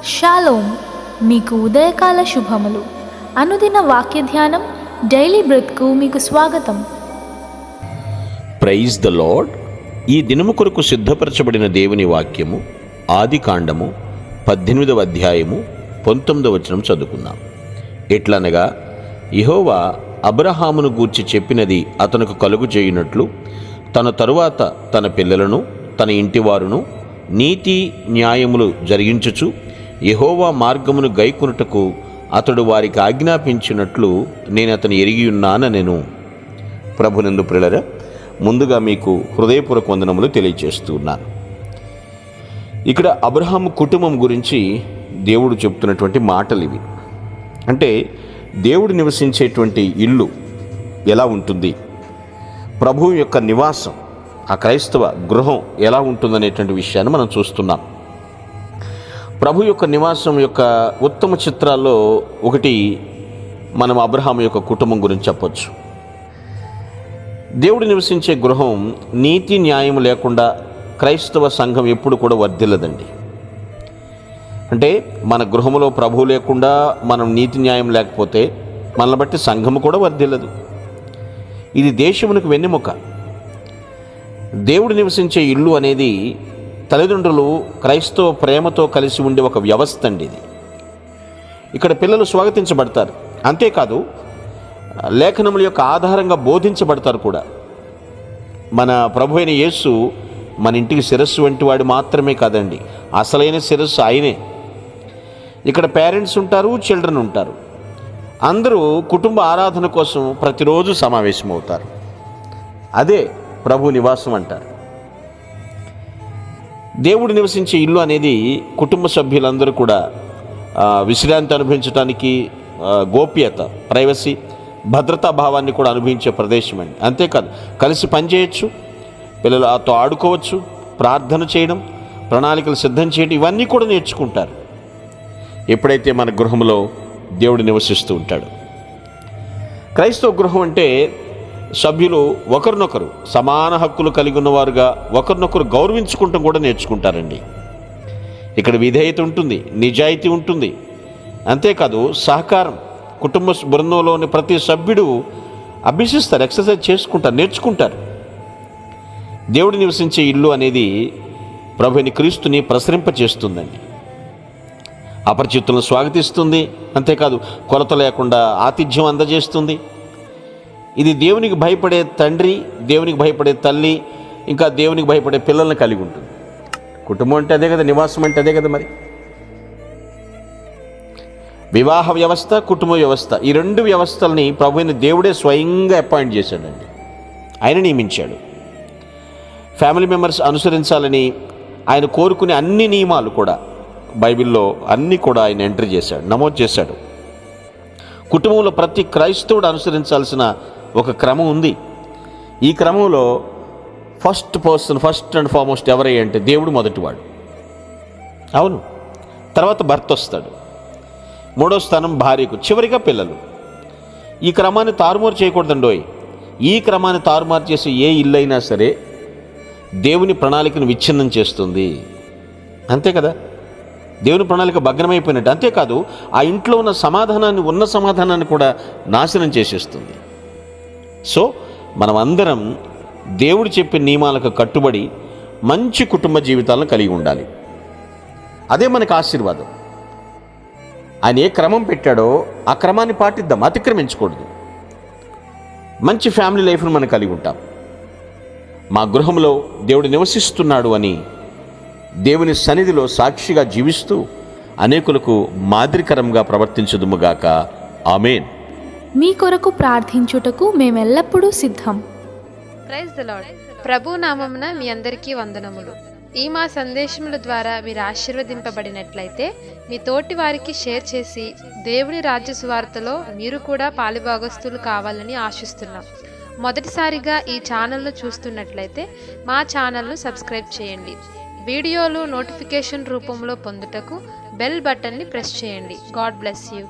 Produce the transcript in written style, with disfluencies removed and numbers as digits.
Shalom. మీకు ఉదయకాల శుభములు. అనుదిన వాక్య ధ్యానం డైలీ బ్రెత్కు మీకు స్వాగతం. Praise the lord. ఈ దినము కొరకు సిద్ధపరచబడిన దేవుని వాక్యము ఆదికాండము 18వ అధ్యాయము 19వ వచనం చదువుకుందాం. ఎట్లనగా, యెహోవా అబ్రహామును గూర్చి చెప్పినది అతనికి కలుగు చేయునట్లు తన తరువాత తన పిల్లలను తన ఇంటివారును నీతి న్యాయములు జరిగించుచు యెహోవా మార్గమును గైకొనుటకు అతడు వారికి ఆజ్ఞాపించినట్లు నేను అతని ఎరిగి ఉన్నానెను. ప్రభునందు ప్రియులారా, ముందుగా మీకు హృదయపూర్వక వందనములు తెలియజేస్తున్నాను. ఇక్కడ అబ్రహాము కుటుంబం గురించి దేవుడు చెప్తున్నటువంటి మాటలు ఇవి. అంటే దేవుడు నివసించేటువంటి ఇల్లు ఎలా ఉంటుంది, ప్రభువు యొక్క నివాసం, ఆ క్రైస్తవ గృహం ఎలా ఉంటుందనేటువంటి విషయాన్ని మనం చూస్తున్నాం. ప్రభు యొక్క నివాసం యొక్క ఉత్తమ చిత్రాల్లో ఒకటి మనం అబ్రహాము యొక్క కుటుంబం గురించి చెప్పొచ్చు. దేవుడు నివసించే గృహం నీతి న్యాయం లేకుండా క్రైస్తవ సంఘం ఎప్పుడు కూడా వర్ధిల్లదండి. అంటే మన గృహంలో ప్రభువు లేకుండా మనం నీతి న్యాయం లేకపోతే మనల్ని బట్టి సంఘము కూడా వర్ధిల్లదు. ఇది దేశమునకు వెన్నెముక. దేవుడు నివసించే ఇల్లు అనేది తల్లిదండ్రులు క్రైస్తవ ప్రేమతో కలిసి ఉండే ఒక వ్యవస్థ అండి. ఇది ఇక్కడ పిల్లలు స్వాగతించబడతారు. అంతేకాదు, లేఖనముల యొక్క ఆధారంగా బోధించబడతారు కూడా. మన ప్రభు అయిన యేసు మన ఇంటికి శిరస్సు వంటి వాడు మాత్రమే కాదండి, అసలైన శిరస్సు ఆయనే. ఇక్కడ పేరెంట్స్ ఉంటారు, చిల్డ్రన్ ఉంటారు. అందరూ కుటుంబ ఆరాధన కోసం ప్రతిరోజు సమావేశమవుతారు. అదే ప్రభు నివాసం అంటారు. దేవుడు నివసించే ఇల్లు అనేది కుటుంబ సభ్యులందరూ కూడా విశ్రాంతి అనుభవించడానికి, గోప్యత, ప్రైవసీ, భద్రతా భావాన్ని కూడా అనుభవించే ప్రదేశం అండి. అంతేకాదు, కలిసి పనిచేయచ్చు, పిల్లలతో ఆడుకోవచ్చు, ప్రార్థన చేయడం, ప్రణాళికలు సిద్ధం చేయడం, ఇవన్నీ కూడా నేర్చుకుంటారు ఎప్పుడైతే మన గృహంలో దేవుడు నివసిస్తూ ఉంటాడు. క్రైస్తవ గృహం అంటే సభ్యులు ఒకరినొకరు సమాన హక్కులు కలిగి ఉన్నవారుగా ఒకరినొకరు గౌరవించుకుంటాం కూడా నేర్చుకుంటారండి. ఇక్కడ విధేయత ఉంటుంది, నిజాయితీ ఉంటుంది. అంతేకాదు, సహకారం, కుటుంబ బృందంలోని ప్రతి సభ్యుడు అభ్యసిస్తారు, ఎక్సర్సైజ్ చేసుకుంటారు, నేర్చుకుంటారు. దేవుడు నివసించే ఇల్లు అనేది ప్రభుని క్రీస్తుని ప్రసరింపచేస్తుందండి. అపరిచితులను స్వాగతిస్తుంది. అంతేకాదు, కొలత లేకుండా ఆతిథ్యం అందజేస్తుంది. ఇది దేవునికి భయపడే తండ్రి, దేవునికి భయపడే తల్లి, ఇంకా దేవునికి భయపడే పిల్లల్ని కలిగి ఉంటుంది. కుటుంబం అంటే అదే కదా, నివాసం అంటే అదే కదా. మరి వివాహ వ్యవస్థ, కుటుంబ వ్యవస్థ, ఈ రెండు వ్యవస్థల్ని ప్రభువుని దేవుడే స్వయంగా అపాయింట్ చేశాడండి. ఆయన నియమించాడు. ఫ్యామిలీ మెంబర్స్ అనుసరించాలని ఆయన కోరుకునే అన్ని నియమాలు కూడా బైబిల్లో అన్నీ కూడా ఆయన ఎంట్రీ చేశాడు, నమోదు చేశాడు. కుటుంబంలో ప్రతి క్రైస్తవుడు అనుసరించాల్సిన ఒక క్రమం ఉంది. ఈ క్రమంలో ఫస్ట్ అండ్ ఫార్మోస్ట్ ఎవరై అంటే దేవుడు మొదటివాడు. అవును, తర్వాత భర్త వస్తాడు, మూడో స్థానం భార్యకు, చివరిగా పిల్లలు. ఈ క్రమాన్ని తారుమారు చేయకూడదండోయ్. ఈ క్రమాన్ని తారుమారు చేసే ఏ ఇల్లు అయినా సరే దేవుని ప్రణాళికను విచ్ఛిన్నం చేస్తుంది. అంతే కదా, దేవుని ప్రణాళిక భగ్నమైపోయినట్టు. అంతేకాదు, ఆ ఇంట్లో ఉన్న సమాధానాన్ని కూడా నాశనం చేసేస్తుంది. సో మనం అందరం దేవుడు చెప్పిన నియమాలకు కట్టుబడి మంచి కుటుంబ జీవితాలను కలిగి ఉండాలి. అదే మనకు ఆశీర్వాదం. ఆయన ఏ క్రమం పెట్టాడో ఆ క్రమాన్ని పాటిద్దాం, అతిక్రమించకూడదు. మంచి ఫ్యామిలీ లైఫ్ను మనం కలిగి ఉంటాం. మా గృహంలో దేవుడు నివసిస్తున్నాడు అని దేవుని సన్నిధిలో సాక్షిగా జీవిస్తూ అనేకులకు మాదిరికరంగా ప్రవర్తించుదుముగాక. ఆమేన్. మీ కొరకు ప్రార్థించుటకు మేమెల్లప్పుడూ సిద్ధం. Praise the lord. ప్రభు నామమున మీ అందరికీ వందనములు. ఈ మా సందేశముల ద్వారా మీరు ఆశీర్వదింపబడినట్లయితే మీ తోటి వారికి షేర్ చేసి దేవుని రాజ్య సువార్తలో మీరు కూడా పాలుభాగస్తులు కావాలని ఆశిస్తున్నాం. మొదటిసారిగా ఈ ఛానల్ను చూస్తున్నట్లయితే మా ఛానల్ను సబ్స్క్రైబ్ చేయండి. వీడియోలు నోటిఫికేషన్ రూపంలో పొందుటకు బెల్ బటన్ని ప్రెస్ చేయండి. God bless you.